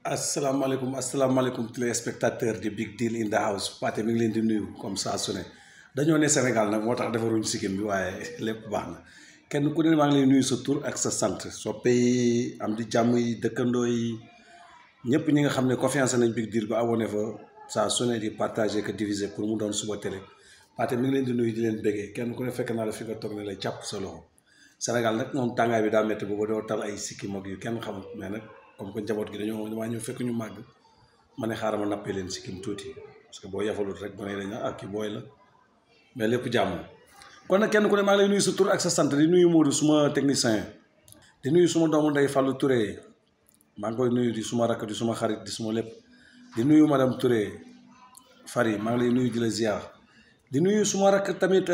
asalaamaaleykum téléspectateur de Big Deal in the house Pathé mi ngi leen di nuyu comme ça su ne dañoo ne Sénégal nag moo tax defaruñ sikkim bi waaye lépp baax na kenn ku ne maa ngi lay nuyu sa tur ak sa sant soppe yi am di jàmm yi dëkkandoo yi ñëpp ñi nga xam ne confiance nañ Big Deal ba abonné fa saa su ne di partager que diviser pour mu doon suba télé Pathé mi ngi leen di nuyu di leen béggee kenn ku ne fekk naa la fi nga toog ne la jàpp sa loxo Sénégal nag moom tàngaay bi daa métti boobu doo tal ay sikkim ak yu kenn xamut mais nag comme que njaboot gi damaa ñëw fekk ñu màgg ma ne xaaral ma nappee leen sikkim tuuti parce que boo yafalut rek ba ne dañ ak ki booy la mais lépp jàmm kon nag kenn ku ne maa ngi lay nuyu sa tur ak sa sant di nuyu Modou suma technicien di nuyu suma doomu ndey Fallou Touré maa ngi koy nuyu di suma rakk di suma xarit di suma lépp di nuyu madame Touré Fari maa ngi lay nuyu di la ziar di nuyu suma rakk tamit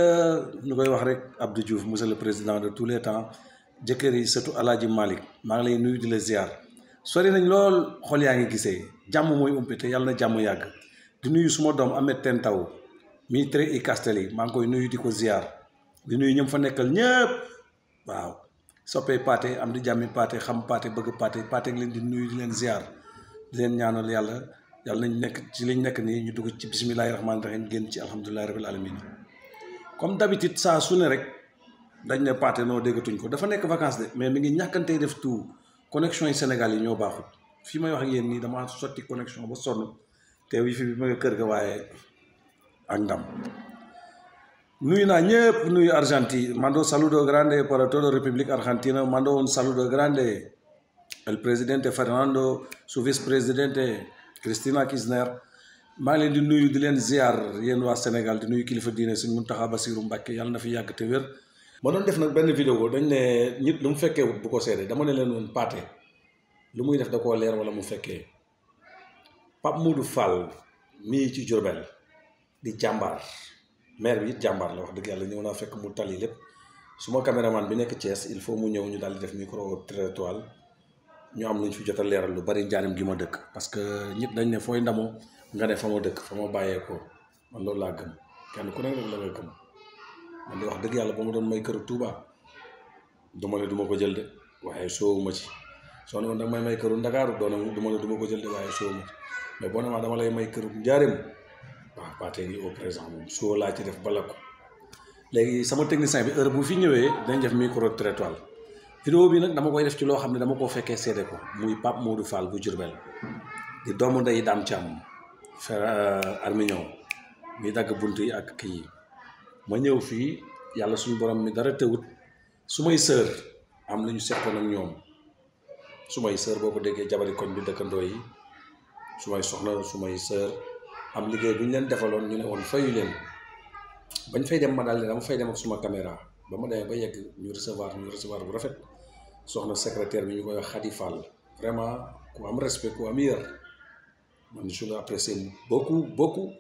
ñu koy wax rek Abdou Diouf monsieur le président de tous les temps jëkkër yi surtout Alaaji Malick maa ngi lay nuyu di la ziar sori nañ lool xol yaa ngi gisee jàmm mooy umpe te yàlla na jàmm yàgg di nuyu suma doom Ahmed Tentaw mi Tré i Castelli maa ngi koy nuyu di ko ziar di nuyu ñoom fa nekkal ñëpp waaw soppee Pathé am di jàmmi Pathé xam Pathé bëgg Pathé ngi leen di nuyu di leen ziar di leen ñaanal yàlla nañ nekk ci liñ nekk nii ñu dugg ci bisimilahi rahmaani rahim génn ci alhamdulilahi rabil alamin comme d'habitude saa su ne rek dañ ne Pathé noo déggatuñ ko dafa nekk vacances de mais mi ngi ñàkkantey def tout connexion yi Sénégal yi ñoo baaxut fii may wax ak yéen nii dama sotti connexion ba sonn te wifi bi ma nga kër ga waaye ak ndam nuyu naa ñëpp nuyu Argentine mando saludo grande para toda République Argentina mando un saludo grande el presidente Fernando su vicepresidente Cristina Kirchner maa ngi leen di nuyu di leen ziar yéen waa Sénégal di nuyu kilifa diine Sëñ Muntaxa Basiru Mbàkke yàlla na fi yàgg te wér ma doon def nag benn vidéo dañ ne nit lu mu fekkee wut bu ko seede dama ne leen woon Pathé lu muy def da koo leer wala mu fekkee Pape Modou Fall mii ci Diourbel di jàmbaar maire bi it jàmbaar la wax dëgg yàlla ñëw naa fekk mu tali lépp suma caméraman bi nekk Thiès il faut mu ñëw ñu daal di def micro-trottoir ñu am luñ fi jot a leeral lu bari njaarim gi ma dëkk parce que ñit dañ ne fooy ndamoo nga ne fa ma dëkk fa ma bàyyeekoo man loolu laa gëm kenn ku nekk rek la nga gëm man di wax dëgg yàlla ba ma doon may këru Touba duma ne duma ko jël de waaye soowuma ci soo ne woon danga may këru Ndakaaru duma ne duma ko jël de waaye soowuma ci mais boo ne maa dama lay may këru njaarim waaw Pathé ngi au présent moom soo laa ci def bala ko léegi sama technicien bi heure bu fi ñëwee dañ def micro-trottoir vidéo bi nag dama koy def ci loo xam ne dama koo fekkee seede ko muy Pape Modou Fall bu Diourbel di doomu ndey Dame Thiam Armignon mi dagg bunt yi ak kii yi ma ñëw fii yàlla suñu borom mi dara tëwut su may sœur am lu ñu seqoon ak ñoom su may sœur boo ko déggee jabari koñ bi dëkkandoo yi su may soxna su may sœur am liggéey bu ñu leen defaloon ñu ne woon fayu leen bañ fay dem ma daal dama fay dem ak suma caméra ba ma demee ba yegg ñu recevoir bu rafet soxna secrétaire bi ñu koy wax Khady Fall vraiment ku am respect ku am yër man je l'apprécie beaucoup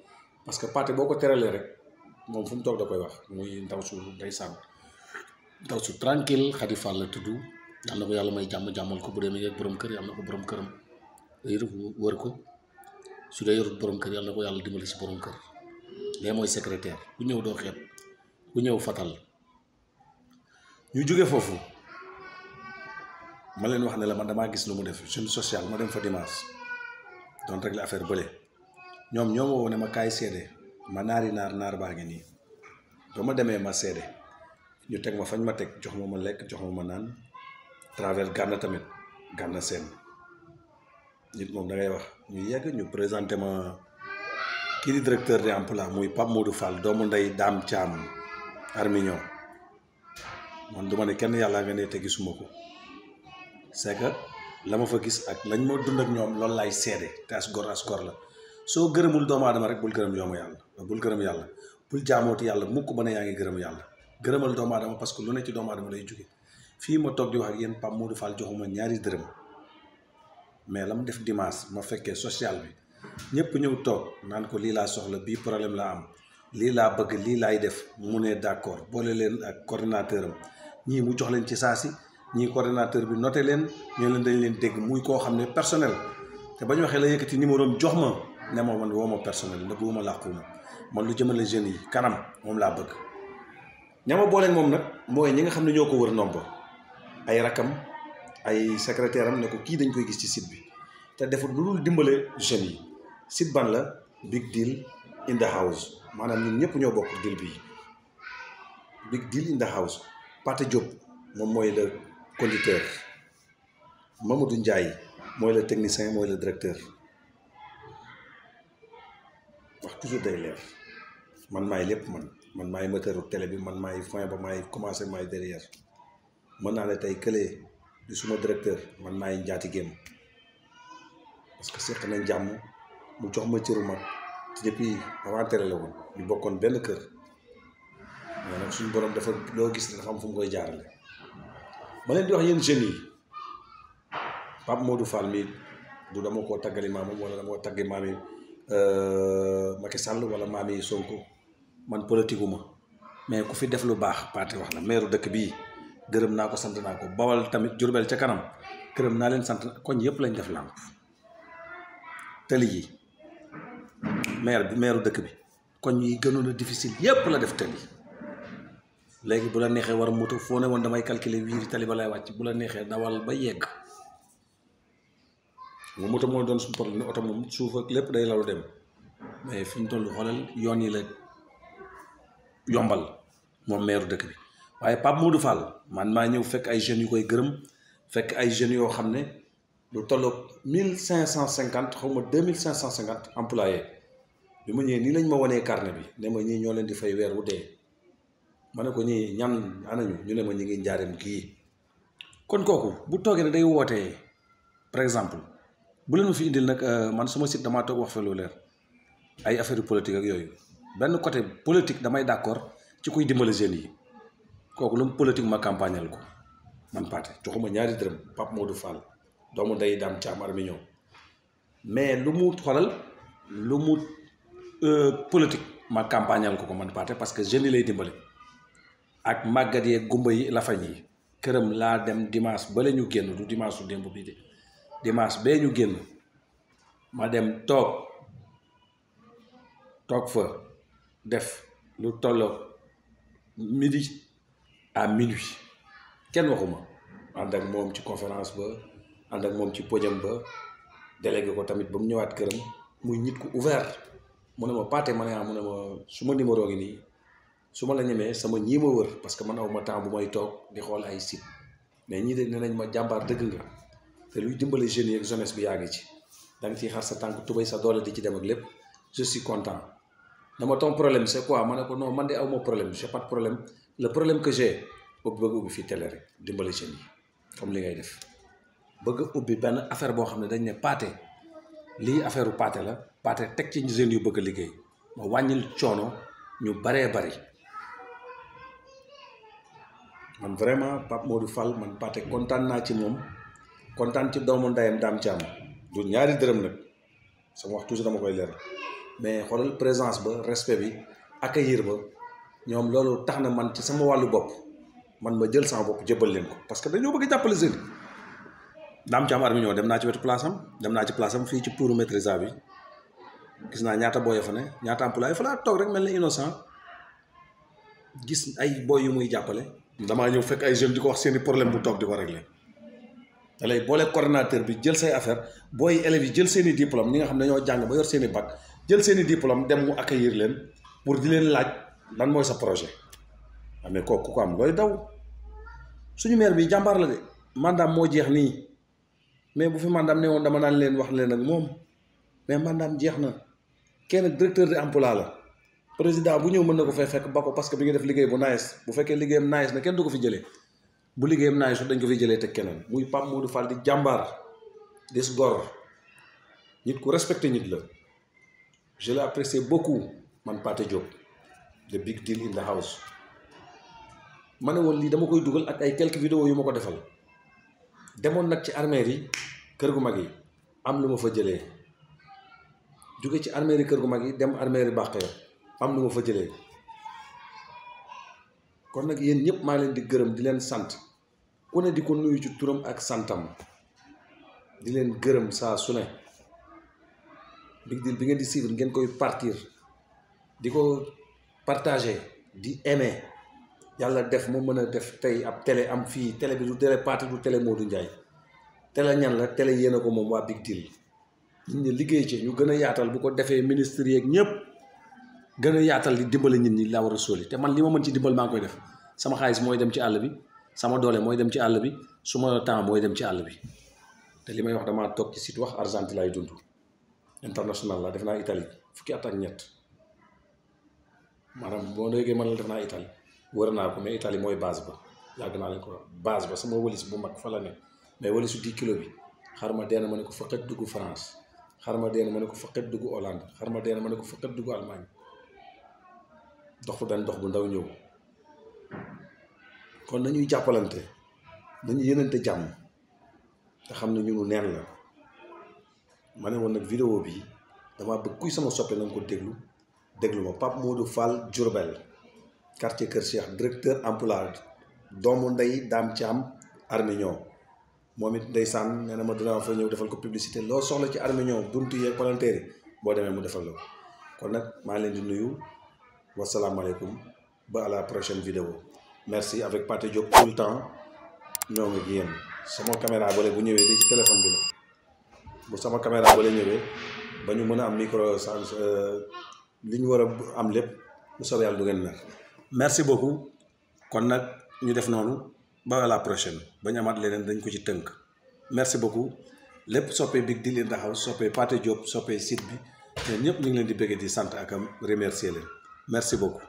parce que Pathé boo ko teralee rek moom fu mu toog da koy wax muy ndaw su ndeysaan ndaw su tranquille Khady Fall la tudd yal na ko yàlla may jàmmal ko bu dee mi ngi borom kër yàlla na ko borom këram wër ko su dee yorut borom kër yàlla na ko yàlla dimbali si borom kër lee mooy secrétaire ku ñëw doo xeeb ku ñëw fatal ñu jóge foofu ma leen wax ne la man damaa gis lu mu def suñu social ma dem fa dimanche doon régler affaire bële ñoom ñoo ma woo ne ma kaay seede ma naar baa ngi nii ba ma demee ma seede ñu teg ma fañ ma teg jox ma lekk jox ma naan travers Gana tamit Gana Sène nit moom da ngay wax ñu yegg ñu présenté ma kii di directeur de emploi muy Pape Modou Fall doomu ndey Dame Thiam Armignon man du ma ne kenn yàlla nga ne te gisuma ko c'est que la ma fa gis ak lañ ma dund ak ñoom loolu laay seede te as gor la soo gërëmul doomu aadama rek bul gërëm yàlla bul jaamooti yàlla mukk ba ne yaa ngi gërëm yàlla gërëmal doomu aadama parce que lu ne ci doomu aadama lay jóge fii ma toog di wax ak yéen Pape Modou Fall joxuma ñaari dërëm mais la mu def dimanche ma fekkee social bi ñëpp ñëw toog naan ko lii laa soxla bii problème laa am lii laa bëgg lii laay def mu ne d'accord boole leen ak coordinateur am ñii mu jox leen ci saa si ñii coordinateur bi noté leen ñoo leen dañ leen dégg muy koo xam ne personnel te ba ñu waxee la yëkkati numéro am jox ma ne ma man woo ma personnel ne bu ma làquuma man lu jëmale jeunes yi kanam moom laa bëgg ñama booleeg moom nag mooy ñi nga xam ne ñoo ko wër ndombo ay rakam ay secrétaire am ne ko kii dañ koy gis ci site bi te defut lu dul dimbale jeunes yi. site ban la big deal in the house maanaam ñun ñëpp ñoo bokk deal bi big deal in the house. Pathé Diop moom mooy le conducteur, Mamadou Ndiaye mooy le technicien mooy le directeur. wax toujours day leer man maay lépp man maay moteuru télé bi man maay fin ba maay commencé maay derrière. mën naa ne tey kële di suma directeur man maay njaatigéem parce que seq nañ jàmm mu jox ma cëru mag te depuis avant télé la woon ñu bokkoon benn kër mais nag suñu borom dafa loo gis dafa am fu mu koy jaarale. ma leen di wax yéen jeunes yi Pape Modou Fall mii du dama koo taggali maamam wala dama koo taggi maami Macky Sall wala maami Sonko man politique uma mais ku fi def lu baax Pathé wax la maire dëkk bii gërëm naa ko sant naa ko. Bawal tamit Jurbel ca kanam gërëm naa leen sant koñ yëpp lañ def làmp tëli yi maire dëkk bi koñ yi gënoon a difficile yëpp la def tëli. léegi bu la neexee war a moto foo ne woon damay calculer wiiri tali ba lay wàcc bu la neexee dawal ba yegg nga moto moo doon suñu problème ne oto moom suuf ak lépp day lalu dem mais fi ñu toll xoolal yoon yi la yombal moom maire dëkk bi. waaye Pape Modou Fall man maa ñëw fekk ay jeunes yu koy gërëm fekk ay jeunes yoo xam ne lu tolloog 1550 xaw ma 2550 employés bi ma ñëwee nii lañ ma wanee carnet bi ne ma ñii ñoo leen di fay weer wu dee. ma ne ko ñii ñan anañu ñu ne ma ñi ngi njaareem kii. kon kooku bu toogee ne day wootee par exemple bu leen ma fi indil nag man suma site damaa toog wax fa lu leer ay affaire politique ak yooyu benn côté politique damay d'accord ci kuy dimbale jeunes yi kooku lu mu politique ma campagnal ko man Pathé joxuma ñaari dërëm Pape Modou Fall doomu day daam caam armignon mais lu mu xoolal lu mu politique ma campagnal ko man Pathé parce que jeunes yi lay dimbale. ak màggat yee gumba yi lafañ yi këram laa dem dimanche bale ñu génn du dimanche su démb bi de dimanche bee ñu génn ma dem toog fa def lu tolloo midi à minuit kenn waxuma ànd ak moom ci conférence ba ànd ak moom ci podium ba délégué ko tamit ba mu ñëwaat këram muy nit ku ouvert mu ne ma Pathé ma ne mu ne ma suma numéro ngi nii su ma la ñemee sama ñii ma wër parce que man aw ma temps bu may toog di xool ay site mais ñii de nee nañ ma jàmbaar dëgg nga te luy dimbale jeunes yi ak jeunesse bi yaa ngi ci da nga ciy xar sa tànk tubéy sa doole di ci dem ak lépp je suis content. dama ton problème c'est quoi ma ne ko non man de aw ma problème j'ai pas de problème le problème que j'ai bëgg ubbi fii télé rek dimbale jeunes yi comme li ngay def bëgg ubbi benn affaire boo xam ne dañ ne Pathé lii affaire u Pathé la Pathé teg ci jeunes yu bëgg a liggéey ma wàññil coono ñu baree bari. man vraiment Pape Modou Fall man Pathé kontaan naa ci moom kontaan ci doomu ndeyam daam ci am du ñaari dërëm nag sama wax toujours dama koy leer mais xoolal présence ba respect bi accueillir ba ñoom loolu tax na man ci sama wàllu bopp man ma jël sama bopp jëbbal leen ko parce que dañoo bëgg jàppale seen daam ci am armignon dem naa ci wetu place am dem naa ci place am fii ci pour maîtrise bi gis naa ñaata booy fa ne ñaata employé fa laa toog rek mel ni innocent gis ay booy yu muy jàppale. damaa ñëw fekk ay jeunes di ko wax seeni problème bu toog di ko régler da lay boole coordinateur bi jël say affaire booy élèves yi jël seeni diplôme ñi nga xam ne dañoo jàng ba yor seeni bac jël seeni diplôme dem mu accueillir leen pour di leen laaj lan mooy sa projet. mais kooku ko am looy daw suñu maire bi jàmbaar la de mandaam moo jeex nii mais bu fi mandaam ne woon dama naan leen wax leen ak moom mais mandaam jeex na kenn directeur de emploi la. président bu ñëw mën na ko fay fekk ba ko parce que bi nga def liggéey bu nice bu fekkee liggéeyam nice na kenn du ko fi jëlee bu liggéeyam nice dañ ko fi jëlee teg keneen muy Pape Modou Fall di jàmbaar dis gor nit ku respecté nit la je l'ai apprécié beaucoup man Pathé Diop the big deal in the house. ma ne woon lii dama koy dugal ak ay quelques vidéos yu ma ko defal demoon nag ci armée yi kër gu mag yi am lu ma fa jëlee jóge ci armée yi kër gu mag yi dem armée yi bàq am lu ma fa jëlee kon nag yéen ñëpp maa leen di gërëm di leen sant ku ne di ko nuyu ci turam ak santam di leen gërëm saa su ne Big Deal bi ngeen di suivre ngeen koy partir di ko partager di aimer yàlla def mu mën a def tey ab télé am fii télé bi du télé Pathé du télé Modou Ndiaye télé ñan la télé yéen a ko moom waa Big Deal nit ñi liggéey ci ñu gën a yaatal bu ko defee ministres yeeg ñëpp gën a yaatal di dimbale nit ñi laa war a sóoli te man li ma mën ci dimbal maa ngi koy def sama xaalis mooy dem ci àll bi sama doole mooy dem ci àll bi suma temps mooy dem ci àll bi te li may wax damaa toog ci site wax Argentine laay dund international la def naa Italie fukki at ak ñett maanaam boo déggee man la def naa Italie wër naa ko mais Italie mooy base ba yàgg naa leen ko base ba sama wëlis bu mag fa la ne mais wëlisu 10 kilo bi xar ma dee na ma ne ko faqat dugg France xar ma dee na ma ne ko faqat dugg Hollande xar ma dee na ma ne ko faqat dugg Allemagne dox fu benn dox bu ndaw ñëw kon nañuy jàppalante nañu yénante jàmm te xam ne ñunu neen la ma ne woon nag vidéo bi dama bëgg kuy sama soppe na nga ko déglu ma Pape Modou Fall Diourbel quartier Kër Cheikh directeur emploi doomu ndey Dame Thiam Armignon moom it ndeysaan nee na ma dina fa ñëw defal ko publicité loo soxla ci Armignon buntu yeeg palanteer yi boo demee mu defal la ko kon nag maa ngi leen di nuyu wasalaamaaleykum ba à la prochaine vidéo merci avec Pathé Diop tout le temps ñoo ngi ak yéen sama caméra bale bu ñëwee di ci téléphone bi la bu sama caméra bale ñëwee ba ñu mën a am micro sans li ñu war a am lépp bu soobee yàlla du ngeen mer merci beaucoup kon nag ñu def noonu ba à la prochaine ba ñu amaat leneen dañ ko ci tënk merci beaucoup lépp soppee Big Deal in the House soppee Pathé Diop soppee site bi ñun ñëpp ñu ngi leen di bëgg di sant ak am remercier leen merci beaucoup